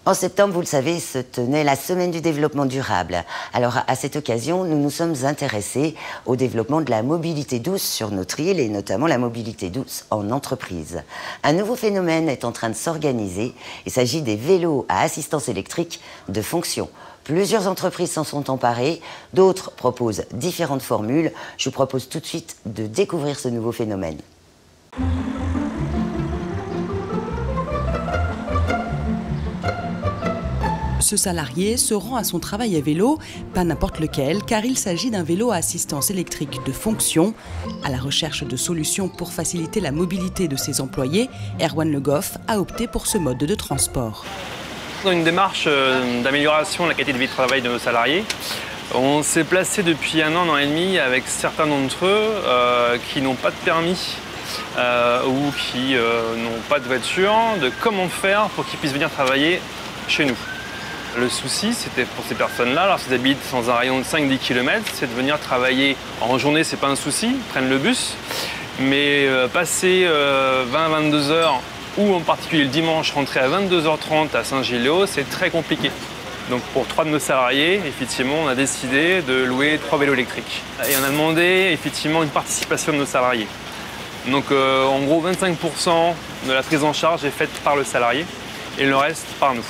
En septembre, vous le savez, se tenait la semaine du développement durable. Alors, à cette occasion, nous nous sommes intéressés au développement de la mobilité douce sur notre île et notamment la mobilité douce en entreprise. Un nouveau phénomène est en train de s'organiser. Il s'agit des vélos à assistance électrique de fonction. Plusieurs entreprises s'en sont emparées, d'autres proposent différentes formules. Je vous propose tout de suite de découvrir ce nouveau phénomène. Ce salarié se rend à son travail à vélo, pas n'importe lequel, car il s'agit d'un vélo à assistance électrique de fonction. À la recherche de solutions pour faciliter la mobilité de ses employés, Erwan Le Goff a opté pour ce mode de transport. Dans une démarche d'amélioration de la qualité de vie de travail de nos salariés, on s'est placé depuis un an et demi avec certains d'entre eux qui n'ont pas de permis ou qui n'ont pas de voiture, de comment faire pour qu'ils puissent venir travailler chez nous. Le souci, c'était pour ces personnes-là, alors s'ils habitent dans un rayon de 5-10 km, c'est de venir travailler en journée, c'est pas un souci, ils prennent le bus. Mais passer 20-22 heures, ou en particulier le dimanche, rentrer à 22h30 à Saint-Gilles-les-Hauts, c'est très compliqué. Donc pour 3 de nos salariés, effectivement, on a décidé de louer 3 vélos électriques. Et on a demandé effectivement une participation de nos salariés. Donc en gros, 25% de la prise en charge est faite par le salarié et le reste par nous.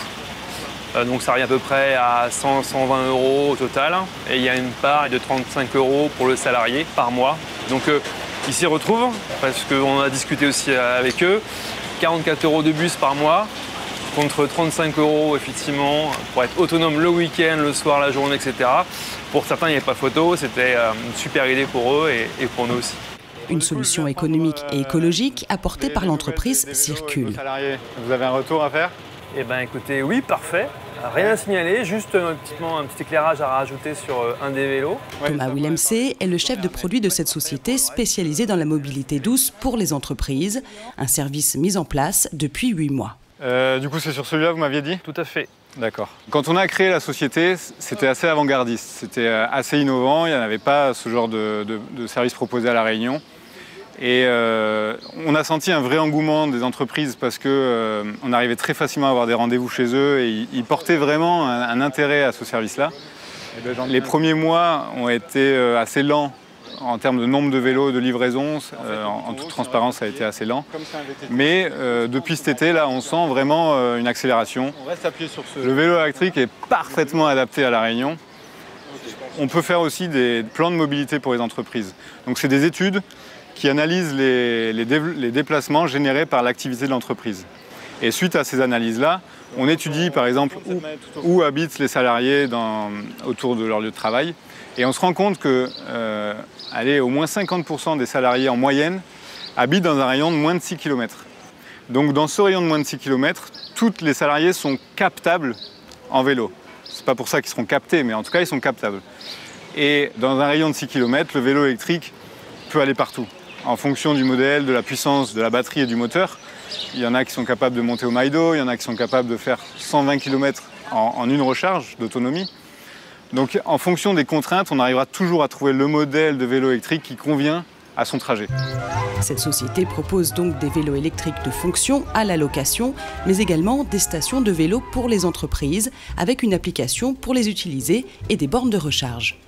Donc ça revient à peu près à 100-120 € au total. Et il y a une part de 35 € pour le salarié par mois. Donc ils s'y retrouvent parce qu'on a discuté aussi avec eux. 44 € de bus par mois contre 35 € effectivement pour être autonome le week-end, le soir, la journée, etc. Pour certains, il n'y avait pas photo. C'était une super idée pour eux et pour nous aussi. Une solution économique et écologique apportée par l'entreprise Circule. Vous avez un retour à faire ? Eh bien écoutez, oui, parfait. Rien à signaler, juste un petit éclairage à rajouter sur un des vélos. Thomas Willemse est le chef de produit de cette société spécialisée dans la mobilité douce pour les entreprises, un service mis en place depuis 8 mois. Du coup, c'est sur celui-là, vous m'aviez dit ? Tout à fait. D'accord. Quand on a créé la société, c'était assez avant-gardiste, c'était assez innovant, il n'y en avait pas ce genre de service proposé à La Réunion. Et on a senti un vrai engouement des entreprises parce qu'on arrivait très facilement à avoir des rendez-vous chez eux et ils portaient vraiment un intérêt à ce service-là. Les premiers mois ont été assez lents en termes de nombre de vélos, de livraison. En toute transparence, ça a été assez lent. Mais depuis cet été, là, on sent vraiment une accélération. Le vélo électrique est parfaitement adapté à La Réunion. On peut faire aussi des plans de mobilité pour les entreprises. Donc c'est des études qui analyse les déplacements générés par l'activité de l'entreprise. Et suite à ces analyses-là, on étudie par exemple où habitent les salariés autour de leur lieu de travail. Et on se rend compte que au moins 50% des salariés en moyenne habitent dans un rayon de moins de 6 km. Donc dans ce rayon de moins de 6 km, tous les salariés sont captables en vélo. Ce n'est pas pour ça qu'ils seront captés, mais en tout cas ils sont captables. Et dans un rayon de 6 km, le vélo électrique peut aller partout. En fonction du modèle, de la puissance, de la batterie et du moteur. Il y en a qui sont capables de monter au Maïdo, il y en a qui sont capables de faire 120 km en une recharge d'autonomie. Donc en fonction des contraintes, on arrivera toujours à trouver le modèle de vélo électrique qui convient à son trajet. Cette société propose donc des vélos électriques de fonction à la location, mais également des stations de vélos pour les entreprises, avec une application pour les utiliser et des bornes de recharge.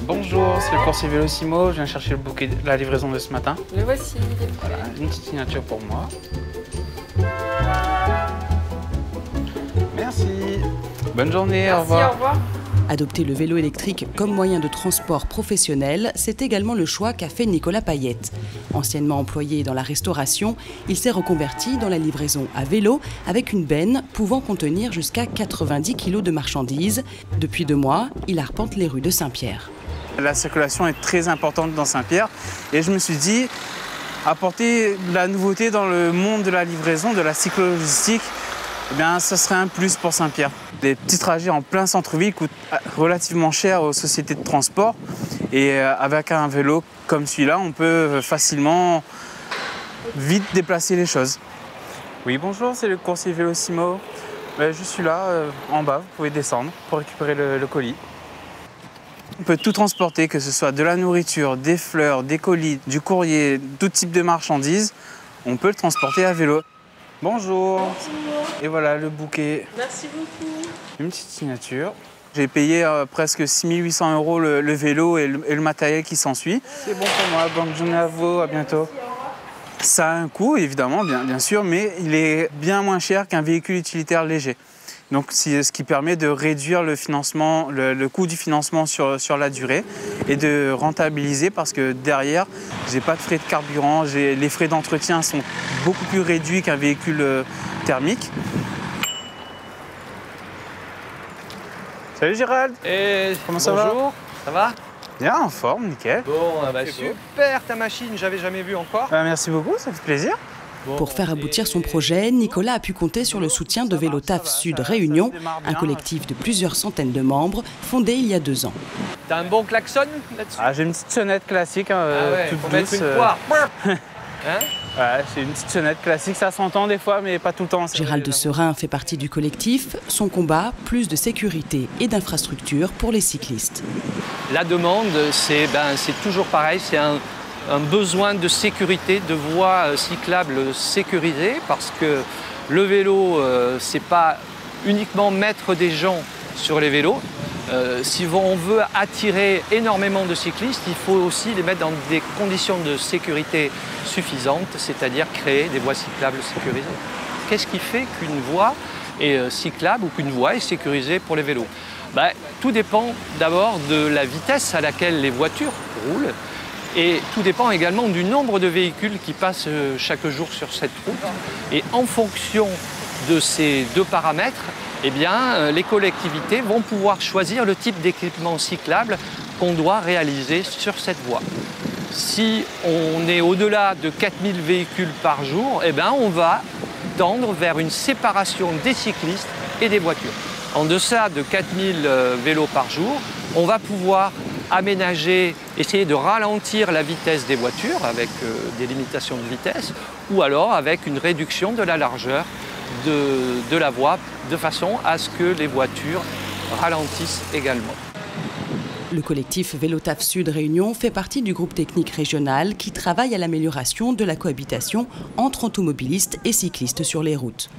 Bonjour, c'est le coursier Vélocimo, je viens chercher le bouquet, la livraison de ce matin. Le voici. Voilà, une petite signature pour moi. Merci. Bonne journée, Merci, au revoir. Au revoir. Adopter le vélo électrique comme moyen de transport professionnel, c'est également le choix qu'a fait Nicolas Payette. Anciennement employé dans la restauration, il s'est reconverti dans la livraison à vélo avec une benne pouvant contenir jusqu'à 90 kg de marchandises. Depuis 2 mois, il arpente les rues de Saint-Pierre. La circulation est très importante dans Saint-Pierre et je me suis dit, apporter de la nouveauté dans le monde de la livraison, de la cyclo-logistique, eh bien, ce serait un plus pour Saint-Pierre. Des petits trajets en plein centre-ville coûtent relativement cher aux sociétés de transport et avec un vélo comme celui-là, on peut facilement, vite déplacer les choses. Oui, bonjour, c'est le coursier Vélocimo. Je suis là, en bas, vous pouvez descendre pour récupérer le colis. On peut tout transporter, que ce soit de la nourriture, des fleurs, des colis, du courrier, tout type de marchandises. On peut le transporter à vélo. Bonjour. Bonjour. Et voilà le bouquet. Merci beaucoup. Une petite signature. J'ai payé presque 6 800 € le vélo et le matériel qui s'ensuit. C'est bon pour moi. Bonne journée à vous. À bientôt. Ça a un coût, évidemment, bien sûr, mais il est bien moins cher qu'un véhicule utilitaire léger. Donc, c'est ce qui permet de réduire le financement, le coût du financement sur la durée et de rentabiliser parce que derrière, j'ai pas de frais de carburant, les frais d'entretien sont beaucoup plus réduits qu'un véhicule thermique. Salut Gérald. Et comment ça va? Bonjour, ça va? Bien, en forme, nickel. Bon, super ta machine, j'avais jamais vu encore. Merci beaucoup, ça fait plaisir. Pour faire aboutir son projet, Nicolas a pu compter sur le soutien de Vélo Taf Sud Réunion, un collectif de plusieurs centaines de membres, fondé il y a 2 ans. T'as un bon klaxon là-dessus? J'ai une petite sonnette classique, toute faut douce. mettre une poire. Hein? Ouais, c'est une petite sonnette classique, ça s'entend des fois, mais pas tout le temps. Gérald de Serin fait partie du collectif. Son combat, plus de sécurité et d'infrastructures pour les cyclistes. La demande, c'est toujours pareil, c'est un besoin de sécurité, de voies cyclables sécurisées, parce que le vélo, c'est pas uniquement mettre des gens sur les vélos. Si on veut attirer énormément de cyclistes, il faut aussi les mettre dans des conditions de sécurité suffisantes, c'est-à-dire créer des voies cyclables sécurisées. Qu'est-ce qui fait qu'une voie est cyclable ou qu'une voie est sécurisée pour les vélos? Tout dépend d'abord de la vitesse à laquelle les voitures roulent et tout dépend également du nombre de véhicules qui passent chaque jour sur cette route. Et en fonction de ces 2 paramètres, eh bien, les collectivités vont pouvoir choisir le type d'équipement cyclable qu'on doit réaliser sur cette voie. Si on est au-delà de 4000 véhicules par jour, eh bien, on va tendre vers une séparation des cyclistes et des voitures. En deçà de 4000 vélos par jour, on va pouvoir aménager, essayer de ralentir la vitesse des voitures avec des limitations de vitesse ou alors avec une réduction de la largeur de la voie de façon à ce que les voitures ralentissent également. Le collectif Vélo Taf Sud Réunion fait partie du groupe technique régional qui travaille à l'amélioration de la cohabitation entre automobilistes et cyclistes sur les routes.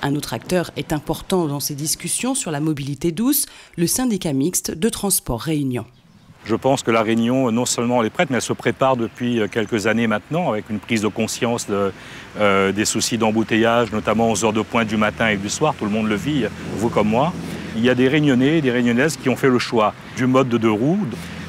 Un autre acteur est important dans ces discussions sur la mobilité douce, le syndicat mixte de transport Réunion. Je pense que la Réunion, non seulement elle est prête, mais elle se prépare depuis quelques années maintenant avec une prise de conscience des soucis d'embouteillage, notamment aux heures de pointe du matin et du soir. Tout le monde le vit, vous comme moi. Il y a des Réunionnais et des Réunionnaises qui ont fait le choix du mode de 2 roues.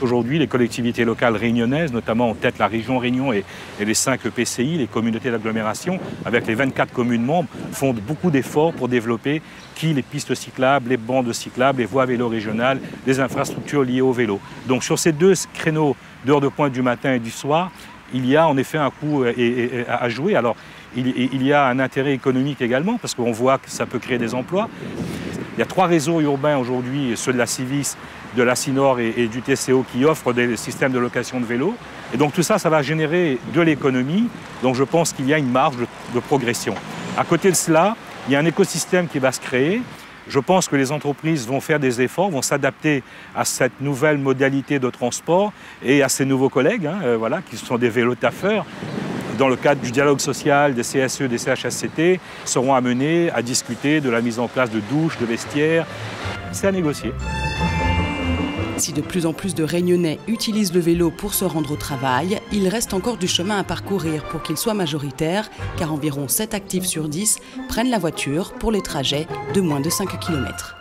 Aujourd'hui, les collectivités locales réunionnaises, notamment en tête la région Réunion et les 5 EPCI, les communautés d'agglomération, avec les 24 communes membres, font beaucoup d'efforts pour développer les pistes cyclables, les bandes cyclables, les voies vélo régionales, les infrastructures liées au vélo. Donc sur ces 2 créneaux d'heures de pointe du matin et du soir, il y a en effet un coût à jouer. Alors il y a un intérêt économique également, parce qu'on voit que ça peut créer des emplois. Il y a 3 réseaux urbains aujourd'hui, ceux de la Civis, de la Cinor et du TCO qui offrent des systèmes de location de vélos. Et donc tout ça, ça va générer de l'économie. Donc je pense qu'il y a une marge de progression. À côté de cela, il y a un écosystème qui va se créer. Je pense que les entreprises vont faire des efforts, vont s'adapter à cette nouvelle modalité de transport et à ces nouveaux collègues, qui sont des vélotaffeurs. Dans le cadre du dialogue social, des CSE, des CHSCT, seront amenés à discuter de la mise en place de douches, de vestiaires. C'est à négocier. Si de plus en plus de Réunionnais utilisent le vélo pour se rendre au travail, il reste encore du chemin à parcourir pour qu'il soit majoritaire, car environ 7 actifs sur 10 prennent la voiture pour les trajets de moins de 5 km.